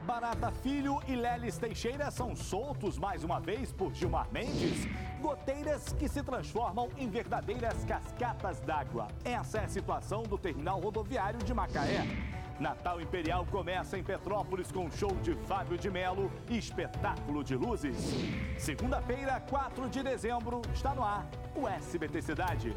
Barata Filho e Lelis Teixeira são soltos mais uma vez por Gilmar Mendes. Goteiras que se transformam em verdadeiras cascatas d'água. Essa é a situação do terminal rodoviário de Macaé. Natal Imperial começa em Petrópolis com show de Fábio de Melo e espetáculo de luzes. Segunda-feira, 4 de dezembro, está no ar o SBT Cidade.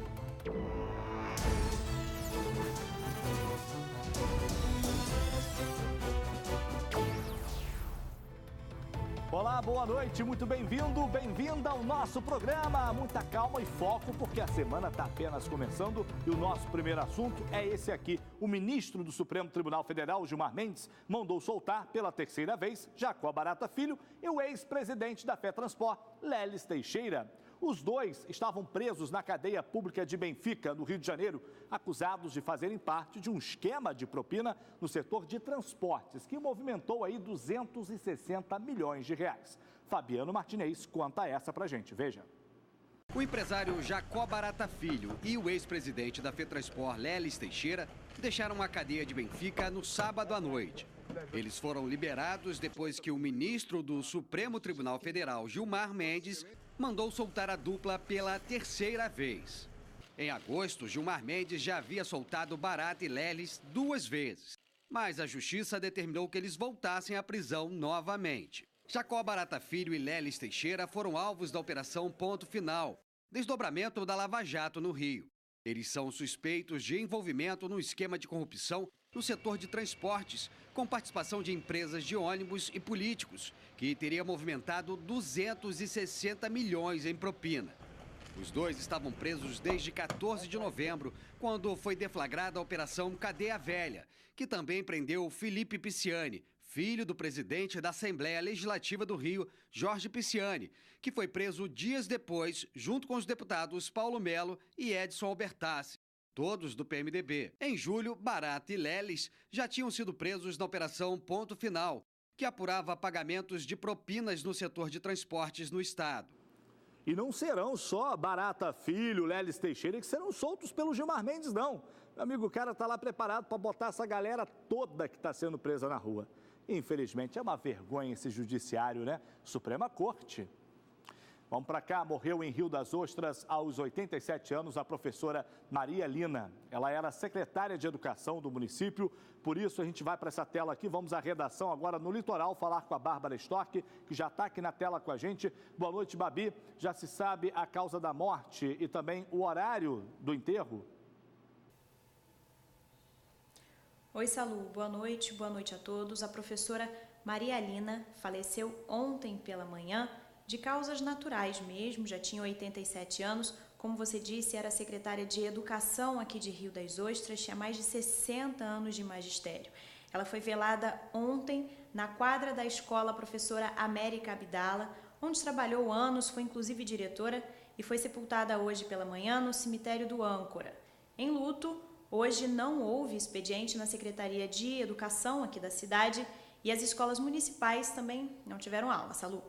Olá, boa noite, muito bem-vindo, bem-vinda ao nosso programa. Muita calma e foco, porque a semana está apenas começando e o nosso primeiro assunto é esse aqui. O ministro do Supremo Tribunal Federal, Gilmar Mendes, mandou soltar pela terceira vez Jacó Barata Filho e o ex-presidente da FETranspor, Lelis Teixeira. Os dois estavam presos na cadeia pública de Benfica, no Rio de Janeiro, acusados de fazerem parte de um esquema de propina no setor de transportes, que movimentou aí 260 milhões de reais. Fabiano Martinez conta essa pra gente, veja. O empresário Jacó Barata Filho e o ex-presidente da FETranspor, Lelis Teixeira, deixaram a cadeia de Benfica no sábado à noite. Eles foram liberados depois que o ministro do Supremo Tribunal Federal, Gilmar Mendes, mandou soltar a dupla pela terceira vez. Em agosto, Gilmar Mendes já havia soltado Barata e Lelis 2 vezes, mas a justiça determinou que eles voltassem à prisão novamente. Jacó Barata Filho e Lelis Teixeira foram alvos da Operação Ponto Final, desdobramento da Lava Jato no Rio. Eles são suspeitos de envolvimento no esquema de corrupção no setor de transportes, com participação de empresas de ônibus e políticos, que teria movimentado 260 milhões em propina. Os dois estavam presos desde 14 de novembro, quando foi deflagrada a Operação Cadeia Velha, que também prendeu Felipe Pisciani, filho do presidente da Assembleia Legislativa do Rio, Jorge Pisciani, que foi preso dias depois, junto com os deputados Paulo Melo e Edson Albertassi, todos do PMDB. Em julho, Barata e Lelis já tinham sido presos na Operação Ponto Final, que apurava pagamentos de propinas no setor de transportes no estado. E não serão só Barata Filho, Lelis Teixeira que serão soltos pelo Gilmar Mendes, não. Meu amigo, o cara está lá preparado para botar essa galera toda que está sendo presa na rua. Infelizmente, é uma vergonha esse judiciário, né? Suprema Corte. Vamos para cá, morreu em Rio das Ostras, aos 87 anos, a professora Maria Lina. Ela era secretária de Educação do município, por isso a gente vai para essa tela aqui, vamos à redação agora no Litoral, falar com a Bárbara Storck, que já está aqui na tela com a gente. Boa noite, Babi. Já se sabe a causa da morte e também o horário do enterro? Oi, Salu, boa noite a todos. A professora Maria Lina faleceu ontem pela manhã, de causas naturais mesmo, já tinha 87 anos, como você disse, era secretária de Educação aqui de Rio das Ostras, tinha mais de 60 anos de magistério. Ela foi velada ontem na quadra da escola Professora América Abdala, onde trabalhou anos, foi inclusive diretora, e foi sepultada hoje pela manhã no cemitério do Âncora. Em luto, hoje não houve expediente na Secretaria de Educação aqui da cidade e as escolas municipais também não tiveram aula, Salu.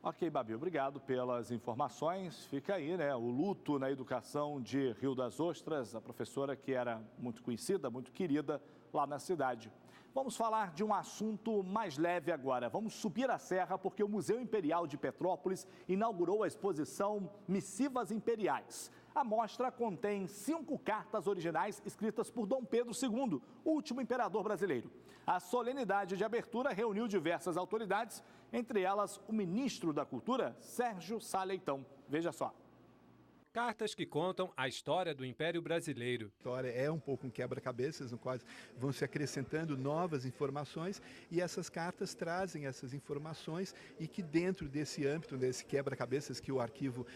Ok, Babi, obrigado pelas informações. Fica aí, né, o luto na educação de Rio das Ostras, a professora que era muito conhecida, muito querida lá na cidade. Vamos falar de um assunto mais leve agora. Vamos subir a serra porque o Museu Imperial de Petrópolis inaugurou a exposição Missivas Imperiais. A mostra contém 5 cartas originais escritas por Dom Pedro II, o último imperador brasileiro. A solenidade de abertura reuniu diversas autoridades, entre elas o ministro da Cultura, Sérgio Sá Leitão. Veja só. Cartas que contam a história do Império Brasileiro. A história é um pouco um quebra-cabeças, no qual vão se acrescentando novas informações e essas cartas trazem essas informações e que dentro desse âmbito, desse quebra-cabeças que o arquivo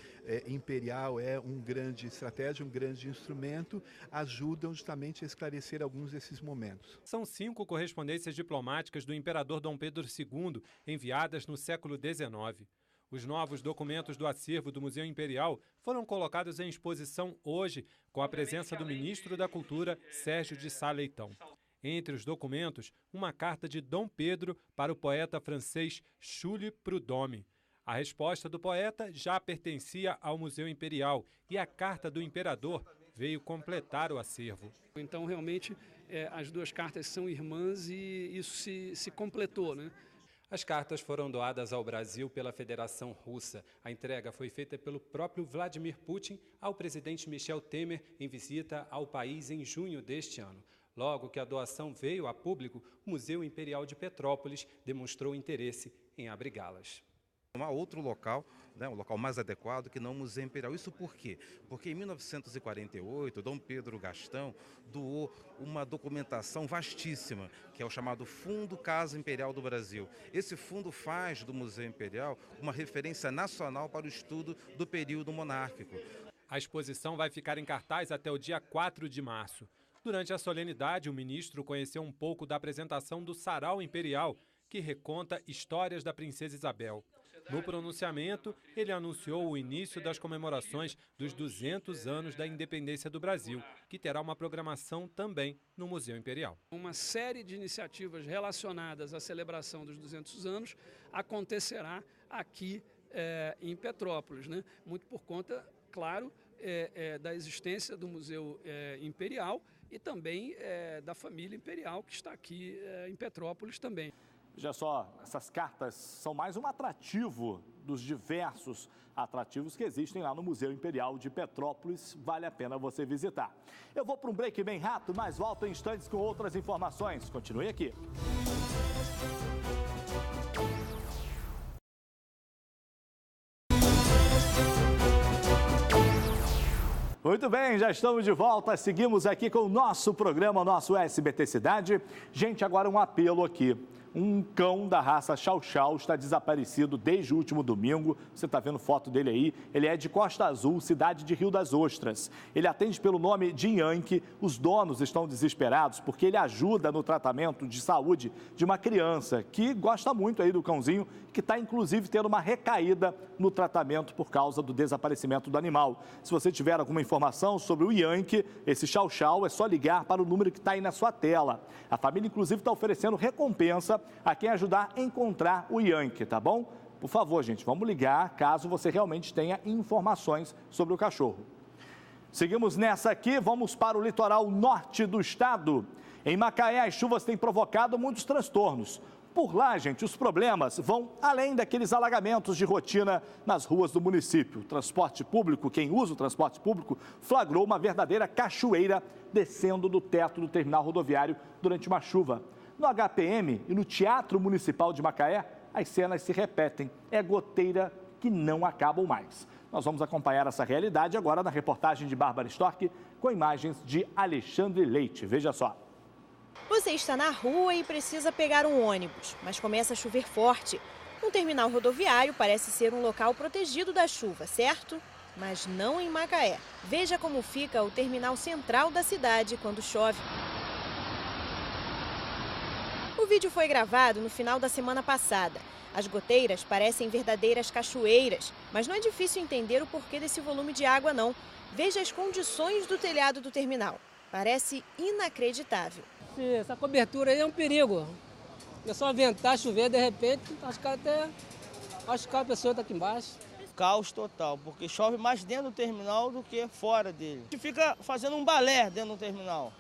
imperial é um grande estratégia, um grande instrumento, ajudam justamente a esclarecer alguns desses momentos. São 5 correspondências diplomáticas do imperador Dom Pedro II, enviadas no século XIX. Os novos documentos do acervo do Museu Imperial foram colocados em exposição hoje, com a presença do ministro da Cultura, Sérgio de Sá Leitão. Entre os documentos, uma carta de Dom Pedro para o poeta francês Jules Prudhomme. A resposta do poeta já pertencia ao Museu Imperial e a carta do imperador veio completar o acervo. Então, realmente, as duas cartas são irmãs e isso se completou, né? As cartas foram doadas ao Brasil pela Federação Russa. A entrega foi feita pelo próprio Vladimir Putin ao presidente Michel Temer em visita ao país em junho deste ano. Logo que a doação veio a público, o Museu Imperial de Petrópolis demonstrou interesse em abrigá-las. Não há outro local, né, um local mais adequado que não o Museu Imperial. Isso por quê? Porque em 1948, Dom Pedro Gastão doou uma documentação vastíssima, que é o chamado Fundo Casa Imperial do Brasil. Esse fundo faz do Museu Imperial uma referência nacional para o estudo do período monárquico. A exposição vai ficar em cartaz até o dia 4 de março. Durante a solenidade, o ministro conheceu um pouco da apresentação do Sarau Imperial, que reconta histórias da Princesa Isabel. No pronunciamento, ele anunciou o início das comemorações dos 200 anos da independência do Brasil, que terá uma programação também no Museu Imperial. Uma série de iniciativas relacionadas à celebração dos 200 anos acontecerá aqui em Petrópolis, né? Muito por conta, claro, da existência do Museu Imperial e também da família imperial que está aqui em Petrópolis também. Veja só, essas cartas são mais um atrativo dos diversos atrativos que existem lá no Museu Imperial de Petrópolis. Vale a pena você visitar. Eu vou para um break bem rápido, mas volto em instantes com outras informações. Continue aqui. Muito bem, já estamos de volta, seguimos aqui com o nosso programa, nosso SBT Cidade. Gente, agora um apelo aqui. Um cão da raça Chow Chow está desaparecido desde o último domingo. Você está vendo foto dele aí. Ele é de Costa Azul, cidade de Rio das Ostras. Ele atende pelo nome de Yankee. Os donos estão desesperados porque ele ajuda no tratamento de saúde de uma criança que gosta muito aí do cãozinho, que está inclusive tendo uma recaída no tratamento por causa do desaparecimento do animal. Se você tiver alguma informação sobre o Yankee, esse Chow Chow, é só ligar para o número que está aí na sua tela. A família inclusive está oferecendo recompensa a quem ajudar a encontrar o Yankee, tá bom? Por favor, gente, vamos ligar caso você realmente tenha informações sobre o cachorro. Seguimos nessa aqui, vamos para o litoral norte do estado. Em Macaé, as chuvas têm provocado muitos transtornos. Por lá, gente, os problemas vão além daqueles alagamentos de rotina nas ruas do município. O transporte público, quem usa o transporte público, flagrou uma verdadeira cachoeira descendo do teto do terminal rodoviário durante uma chuva. No HPM e no Teatro Municipal de Macaé, as cenas se repetem. É goteira que não acabam mais. Nós vamos acompanhar essa realidade agora na reportagem de Bárbara Storck, com imagens de Alexandre Leite. Veja só. Você está na rua e precisa pegar um ônibus, mas começa a chover forte. Um terminal rodoviário parece ser um local protegido da chuva, certo? Mas não em Macaé. Veja como fica o terminal central da cidade quando chove. O vídeo foi gravado no final da semana passada. As goteiras parecem verdadeiras cachoeiras, mas não é difícil entender o porquê desse volume de água, não. Veja as condições do telhado do terminal. Parece inacreditável. Essa cobertura aí é um perigo. É só ventar, chover, de repente, acho que a pessoa está aqui embaixo. Caos total, porque chove mais dentro do terminal do que fora dele. A gente fica fazendo um balé dentro do terminal.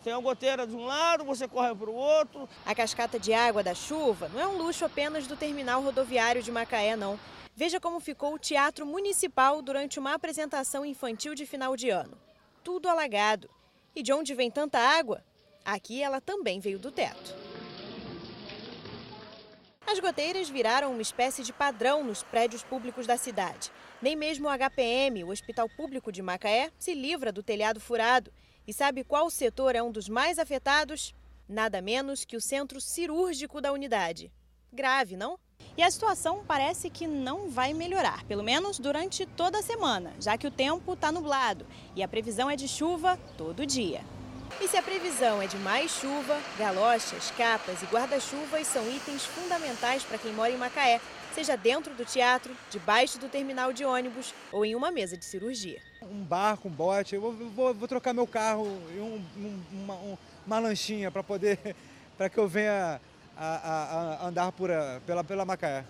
Tem uma goteira de um lado, você corre para o outro. A cascata de água da chuva não é um luxo apenas do terminal rodoviário de Macaé, não. Veja como ficou o Teatro Municipal durante uma apresentação infantil de final de ano. Tudo alagado. E de onde vem tanta água? Aqui ela também veio do teto. As goteiras viraram uma espécie de padrão nos prédios públicos da cidade. Nem mesmo o HPM, o Hospital Público de Macaé, se livra do telhado furado. E sabe qual setor é um dos mais afetados? Nada menos que o centro cirúrgico da unidade. Grave, não? E a situação parece que não vai melhorar, pelo menos durante toda a semana, já que o tempo está nublado e a previsão é de chuva todo dia. E se a previsão é de mais chuva, galochas, capas e guarda-chuvas são itens fundamentais para quem mora em Macaé, seja dentro do teatro, debaixo do terminal de ônibus ou em uma mesa de cirurgia. Um barco, um bote, eu vou trocar meu carro e uma lanchinha para que eu venha a andar pela Macaé.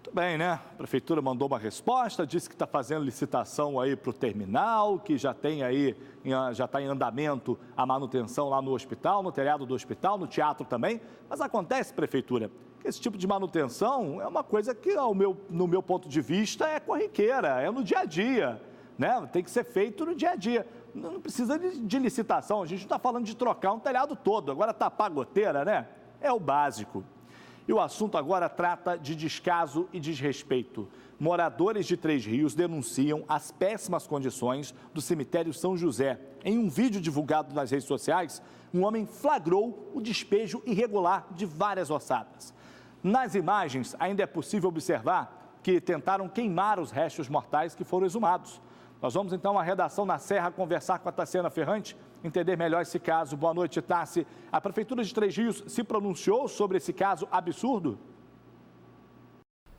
Muito bem, né? A prefeitura mandou uma resposta, disse que está fazendo licitação aí para o terminal, que já está em andamento a manutenção lá no hospital, no telhado do hospital, no teatro também. Mas acontece, prefeitura, que esse tipo de manutenção é uma coisa que, no meu ponto de vista, é corriqueira, é no dia a dia, né? Tem que ser feito no dia a dia. Não precisa de licitação, a gente não está falando de trocar um telhado todo, agora tapar a goteira, né? É o básico. E o assunto agora trata de descaso e desrespeito. Moradores de Três Rios denunciam as péssimas condições do cemitério São José. Em um vídeo divulgado nas redes sociais, um homem flagrou o despejo irregular de várias ossadas. Nas imagens, ainda é possível observar que tentaram queimar os restos mortais que foram exumados. Nós vamos então à redação na Serra conversar com a Tassiana Ferrante, entender melhor esse caso. Boa noite, Tassi. A Prefeitura de Três Rios se pronunciou sobre esse caso absurdo?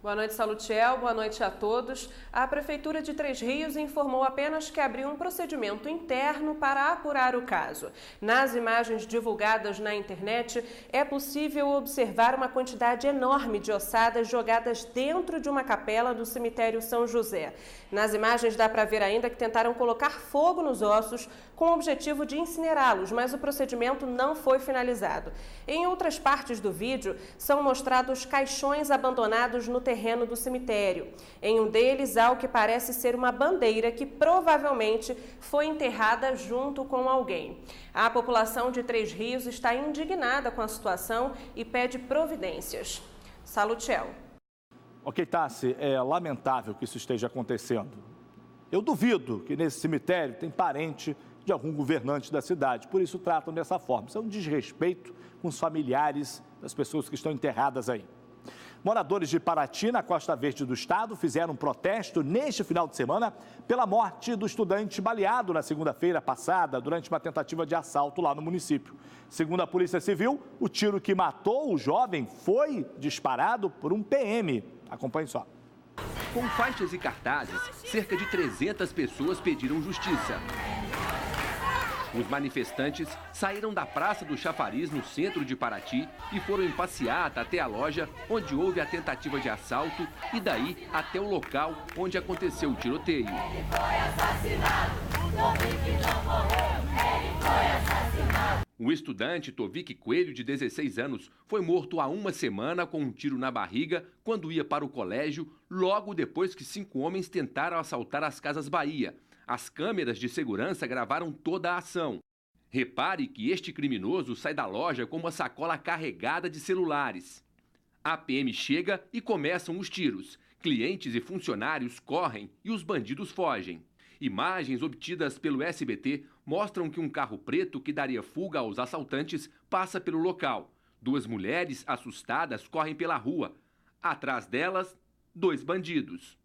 Boa noite, Salutiel. Boa noite a todos. A Prefeitura de Três Rios informou apenas que abriu um procedimento interno para apurar o caso. Nas imagens divulgadas na internet, é possível observar uma quantidade enorme de ossadas jogadas dentro de uma capela do cemitério São José. Nas imagens dá para ver ainda que tentaram colocar fogo nos ossos com o objetivo de incinerá-los, mas o procedimento não foi finalizado. Em outras partes do vídeo, são mostrados caixões abandonados no terreno do cemitério. Em um deles, há o que parece ser uma bandeira que provavelmente foi enterrada junto com alguém. A população de Três Rios está indignada com a situação e pede providências. Salutiel. Ok, Tassi, é lamentável que isso esteja acontecendo. Eu duvido que nesse cemitério tem parente de algum governante da cidade, por isso tratam dessa forma. Isso é um desrespeito com os familiares das pessoas que estão enterradas aí. Moradores de Paraty, na Costa Verde do estado, fizeram um protesto neste final de semana pela morte do estudante baleado na segunda-feira passada durante uma tentativa de assalto lá no município. Segundo a Polícia Civil, o tiro que matou o jovem foi disparado por um PM. Acompanhe só. Com faixas e cartazes, cerca de 300 pessoas pediram justiça. Os manifestantes saíram da Praça do Chafariz, no centro de Paraty, e foram em passeata até a loja onde houve a tentativa de assalto e daí até o local onde aconteceu o tiroteio. Ele foi assassinado, o Tovik não morreu, ele foi assassinado. O estudante Tovik Coelho, de 16 anos, foi morto há uma semana com um tiro na barriga quando ia para o colégio, logo depois que 5 homens tentaram assaltar as Casas Bahia. As câmeras de segurança gravaram toda a ação. Repare que este criminoso sai da loja com uma sacola carregada de celulares. A PM chega e começam os tiros. Clientes e funcionários correm e os bandidos fogem. Imagens obtidas pelo SBT mostram que um carro preto que daria fuga aos assaltantes passa pelo local. 2 mulheres assustadas correm pela rua. Atrás delas, 2 bandidos.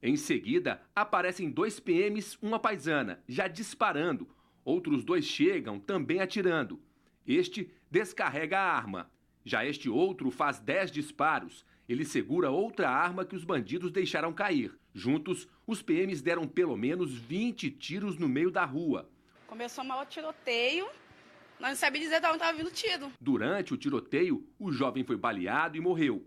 Em seguida, aparecem 2 PMs, uma paisana, já disparando. Outros 2 chegam, também atirando. Este descarrega a arma. Já este outro faz 10 disparos. Ele segura outra arma que os bandidos deixaram cair. Juntos, os PMs deram pelo menos 20 tiros no meio da rua. Começou o maior tiroteio. Nós não sabíamos dizer de onde estava vindo tiro. Durante o tiroteio, o jovem foi baleado e morreu.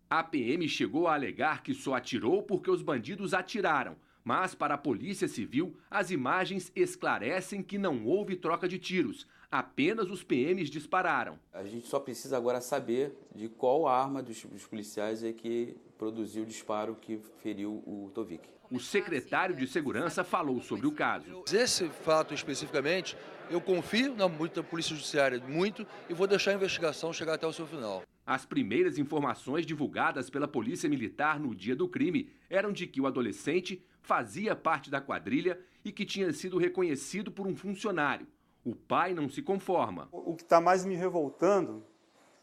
A PM chegou a alegar que só atirou porque os bandidos atiraram, mas para a Polícia Civil, as imagens esclarecem que não houve troca de tiros, apenas os PMs dispararam. A gente só precisa agora saber de qual arma dos policiais é que produziu o disparo que feriu o Tovik. O secretário de Segurança falou sobre o caso. Esse fato especificamente, eu confio na Polícia Judiciária muito e vou deixar a investigação chegar até o seu final. As primeiras informações divulgadas pela Polícia Militar no dia do crime eram de que o adolescente fazia parte da quadrilha e que tinha sido reconhecido por um funcionário. O pai não se conforma. O que está mais me revoltando,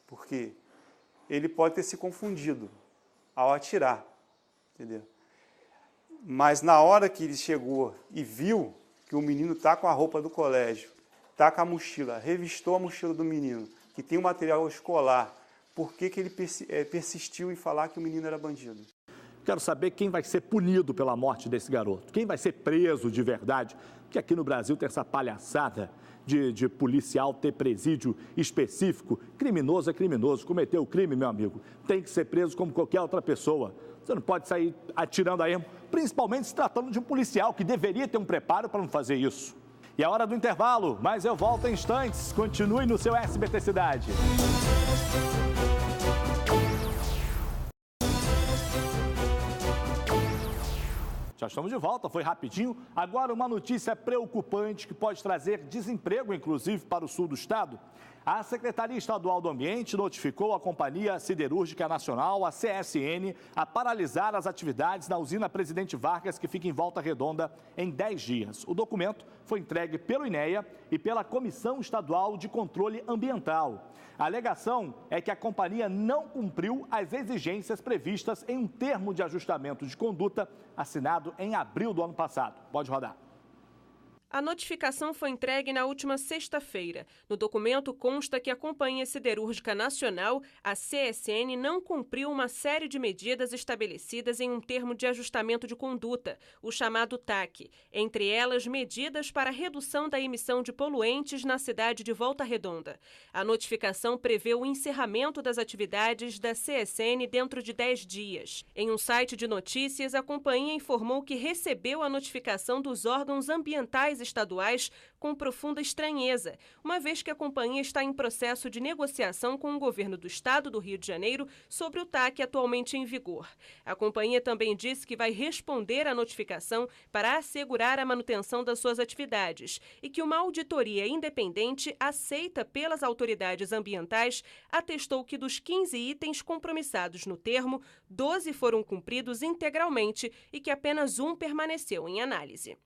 porque ele pode ter se confundido ao atirar, entendeu? Mas na hora que ele chegou e viu que o menino está com a roupa do colégio, está com a mochila, revistou a mochila do menino, que tem o material escolar, por que ele persistiu em falar que o menino era bandido? Quero saber quem vai ser punido pela morte desse garoto, quem vai ser preso de verdade, porque aqui no Brasil tem essa palhaçada de policial ter presídio específico. Criminoso é criminoso, cometeu o crime, meu amigo, tem que ser preso como qualquer outra pessoa. Você não pode sair atirando a ermo, principalmente se tratando de um policial que deveria ter um preparo para não fazer isso. E é hora do intervalo, mas eu volto em instantes. Continue no seu SBT Cidade. Já estamos de volta, foi rapidinho. Agora uma notícia preocupante que pode trazer desemprego, inclusive, para o sul do estado. A Secretaria Estadual do Ambiente notificou a Companhia Siderúrgica Nacional, a CSN, a paralisar as atividades na usina Presidente Vargas, que fica em Volta Redonda, em 10 dias. O documento foi entregue pelo INEA e pela Comissão Estadual de Controle Ambiental. A alegação é que a companhia não cumpriu as exigências previstas em um termo de ajustamento de conduta assinado em abril do ano passado. Pode rodar. A notificação foi entregue na última sexta-feira. No documento consta que a Companhia Siderúrgica Nacional, a CSN, não cumpriu uma série de medidas estabelecidas em um termo de ajustamento de conduta, o chamado TAC. Entre elas, medidas para redução da emissão de poluentes na cidade de Volta Redonda. A notificação prevê o encerramento das atividades da CSN dentro de 10 dias. Em um site de notícias, a companhia informou que recebeu a notificação dos órgãos ambientais estaduais com profunda estranheza, uma vez que a companhia está em processo de negociação com o governo do estado do Rio de Janeiro sobre o TAC atualmente em vigor. A companhia também disse que vai responder à notificação para assegurar a manutenção das suas atividades e que uma auditoria independente aceita pelas autoridades ambientais atestou que dos 15 itens compromissados no termo, 12 foram cumpridos integralmente e que apenas um permaneceu em análise.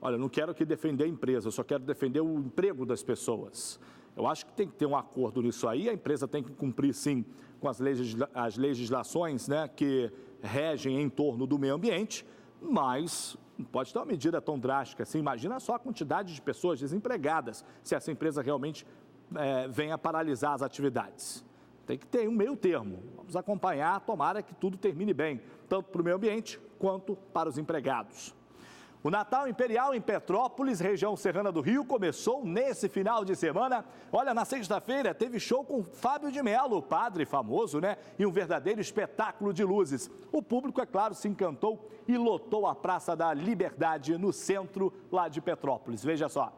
Olha, eu não quero aqui defender a empresa, eu só quero defender o emprego das pessoas. Eu acho que tem que ter um acordo nisso aí, a empresa tem que cumprir, sim, com as legislações, né, que regem em torno do meio ambiente, mas não pode ter uma medida tão drástica assim. Imagina só a quantidade de pessoas desempregadas se essa empresa realmente venha paralisar as atividades. Tem que ter um meio termo. Vamos acompanhar, tomara que tudo termine bem, tanto para o meio ambiente quanto para os empregados. O Natal Imperial em Petrópolis, região serrana do Rio, começou nesse final de semana. Olha, na sexta-feira teve show com Fábio de Mello, padre famoso, né? E um verdadeiro espetáculo de luzes. O público, é claro, se encantou e lotou a Praça da Liberdade, no centro lá de Petrópolis. Veja só.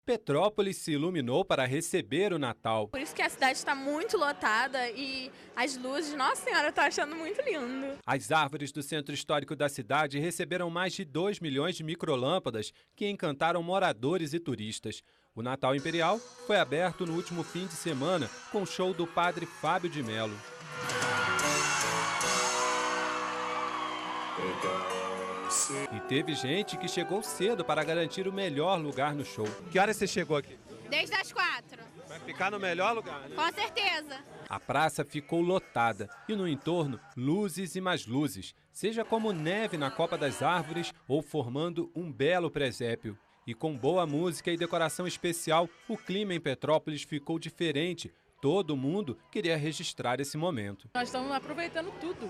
Petrópolis se iluminou para receber o Natal. Por isso que a cidade está muito lotada e as luzes, nossa senhora, eu estou achando muito lindo. As árvores do centro histórico da cidade receberam mais de 2 milhões de microlâmpadas que encantaram moradores e turistas. O Natal Imperial foi aberto no último fim de semana com o show do padre Fábio de Mello. E teve gente que chegou cedo para garantir o melhor lugar no show. Que hora você chegou aqui? Desde as 4. Vai ficar no melhor lugar, né? Com certeza. A praça ficou lotada e no entorno, luzes e mais luzes, seja como neve na copa das árvores ou formando um belo presépio. E com boa música e decoração especial, o clima em Petrópolis ficou diferente. Todo mundo queria registrar esse momento. Nós estamos aproveitando tudo.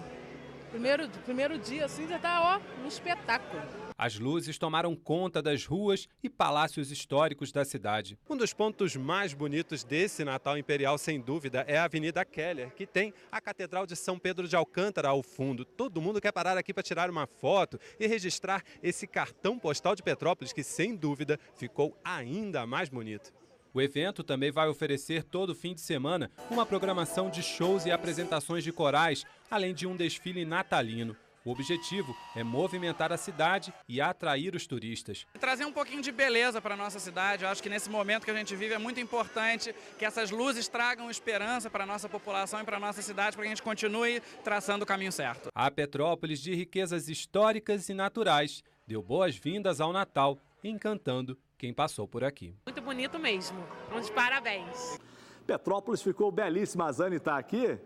Primeiro dia, assim, já está, um espetáculo. As luzes tomaram conta das ruas e palácios históricos da cidade. Um dos pontos mais bonitos desse Natal Imperial, sem dúvida, é a Avenida Keller, que tem a Catedral de São Pedro de Alcântara ao fundo. Todo mundo quer parar aqui para tirar uma foto e registrar esse cartão postal de Petrópolis, que, sem dúvida, ficou ainda mais bonito. O evento também vai oferecer todo fim de semana uma programação de shows e apresentações de corais, além de um desfile natalino. O objetivo é movimentar a cidade e atrair os turistas. Trazer um pouquinho de beleza para a nossa cidade. Eu acho que nesse momento que a gente vive é muito importante que essas luzes tragam esperança para a nossa população e para a nossa cidade, para que a gente continue traçando o caminho certo. A Petrópolis, de riquezas históricas e naturais, deu boas-vindas ao Natal, encantando quem passou por aqui. Muito bonito mesmo. Uns parabéns. Petrópolis ficou belíssima. A Zane está aqui,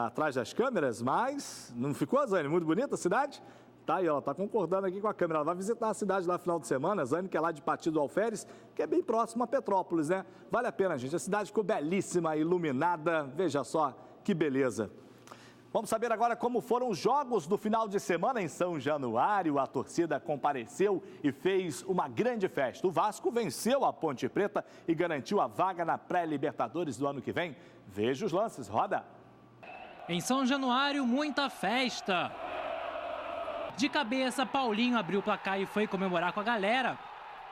atrás das câmeras, mas não ficou, Zane? Muito bonita a cidade? Tá aí, ela está concordando aqui com a câmera. Ela vai visitar a cidade lá no final de semana, a Zane, que é lá de Pati do Alferes, que é bem próximo a Petrópolis, né? Vale a pena, gente. A cidade ficou belíssima, iluminada. Veja só que beleza. Vamos saber agora como foram os jogos do final de semana em São Januário. A torcida compareceu e fez uma grande festa. O Vasco venceu a Ponte Preta e garantiu a vaga na pré-Libertadores do ano que vem. Veja os lances, roda. Em São Januário, muita festa. De cabeça, Paulinho abriu o placar e foi comemorar com a galera.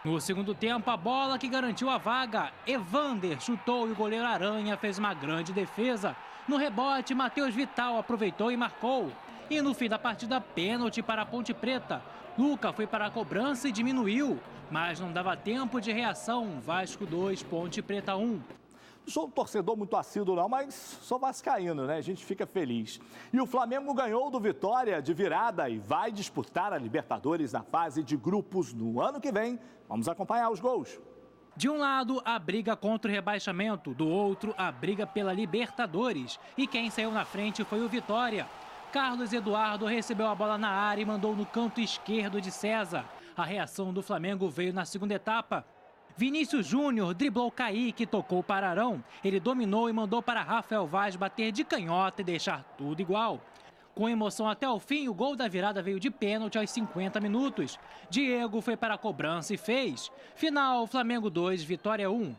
No segundo tempo, a bola que garantiu a vaga, Evander chutou e o goleiro Aranha fez uma grande defesa. No rebote, Matheus Vital aproveitou e marcou. E no fim da partida, pênalti para a Ponte Preta. Luca foi para a cobrança e diminuiu, mas não dava tempo de reação. Vasco 2, Ponte Preta 1. Não sou um torcedor muito assíduo não, mas sou vascaíno, né? A gente fica feliz. E o Flamengo ganhou do Vitória de virada e vai disputar a Libertadores na fase de grupos no ano que vem. Vamos acompanhar os gols. De um lado, a briga contra o rebaixamento, do outro, a briga pela Libertadores. E quem saiu na frente foi o Vitória. Carlos Eduardo recebeu a bola na área e mandou no canto esquerdo de César. A reação do Flamengo veio na segunda etapa. Vinícius Júnior driblou Kaique e tocou para Arão. Ele dominou e mandou para Rafael Vaz bater de canhota e deixar tudo igual. Com emoção até o fim, o gol da virada veio de pênalti aos 50 minutos. Diego foi para a cobrança e fez. Final, Flamengo 2, Vitória 1.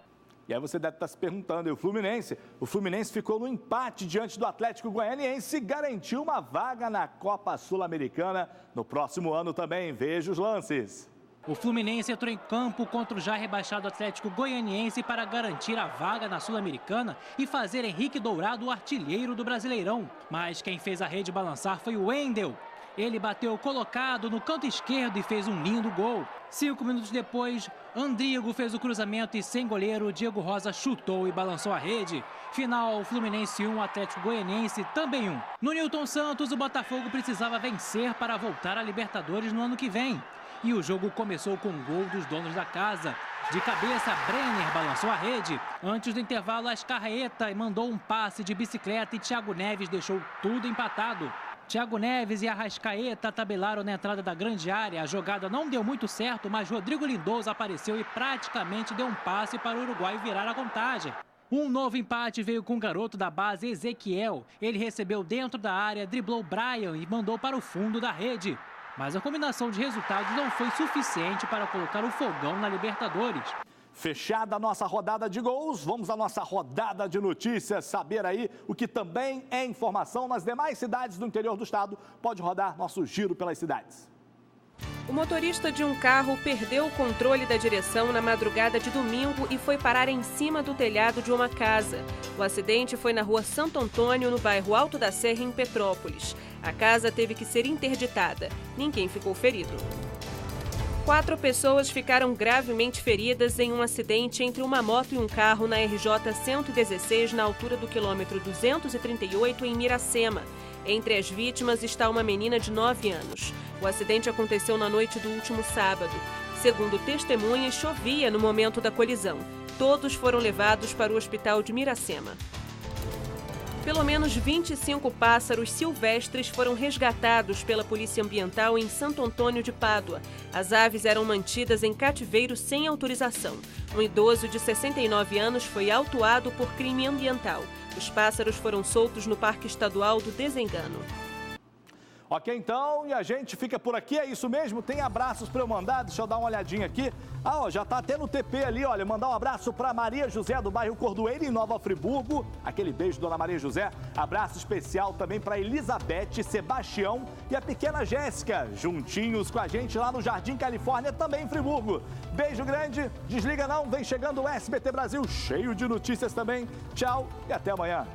E aí você deve estar se perguntando, e o Fluminense? O Fluminense ficou no empate diante do Atlético Goianiense e garantiu uma vaga na Copa Sul-Americana no próximo ano também. Veja os lances. O Fluminense entrou em campo contra o já rebaixado Atlético Goianiense para garantir a vaga na Sul-Americana e fazer Henrique Dourado o artilheiro do Brasileirão. Mas quem fez a rede balançar foi o Wendel. Ele bateu colocado no canto esquerdo e fez um lindo gol. 5 minutos depois, Andrigo fez o cruzamento e sem goleiro, Diego Rosa chutou e balançou a rede. Final, Fluminense 1, Atlético Goianiense também 1. No Newton Santos, o Botafogo precisava vencer para voltar à Libertadores no ano que vem. E o jogo começou com um gol dos donos da casa. De cabeça, Brenner balançou a rede. Antes do intervalo, Ascarraeta mandou um passe de bicicleta e Thiago Neves deixou tudo empatado. Thiago Neves e Arrascaeta tabelaram na entrada da grande área. A jogada não deu muito certo, mas Rodrigo Lindoso apareceu e praticamente deu um passe para o Uruguai virar a contagem. Um novo empate veio com o garoto da base, Ezequiel. Ele recebeu dentro da área, driblou Brian e mandou para o fundo da rede. Mas a combinação de resultados não foi suficiente para colocar o Fogão na Libertadores. Fechada a nossa rodada de gols, vamos à nossa rodada de notícias, saber aí o que também é informação nas demais cidades do interior do estado. Pode rodar nosso giro pelas cidades. O motorista de um carro perdeu o controle da direção na madrugada de domingo e foi parar em cima do telhado de uma casa. O acidente foi na rua Santo Antônio, no bairro Alto da Serra, em Petrópolis. A casa teve que ser interditada. Ninguém ficou ferido. 4 pessoas ficaram gravemente feridas em um acidente entre uma moto e um carro na RJ 116, na altura do quilômetro 238, em Miracema. Entre as vítimas está uma menina de 9 anos. O acidente aconteceu na noite do último sábado. Segundo testemunhas, chovia no momento da colisão. Todos foram levados para o hospital de Miracema. Pelo menos 25 pássaros silvestres foram resgatados pela Polícia Ambiental em Santo Antônio de Pádua. As aves eram mantidas em cativeiro sem autorização. Um idoso de 69 anos foi autuado por crime ambiental. Os pássaros foram soltos no Parque Estadual do Desengano. Ok, então, e a gente fica por aqui, é isso mesmo? Tem abraços para eu mandar? Deixa eu dar uma olhadinha aqui. Já tá até no TP ali, olha, mandar um abraço para Maria José, do bairro Cordoeiro, em Nova Friburgo. Aquele beijo, dona Maria José. Abraço especial também para Elizabeth, Sebastião e a pequena Jéssica, juntinhos com a gente lá no Jardim Califórnia, também em Friburgo. Beijo grande, desliga não, vem chegando o SBT Brasil, cheio de notícias também. Tchau e até amanhã.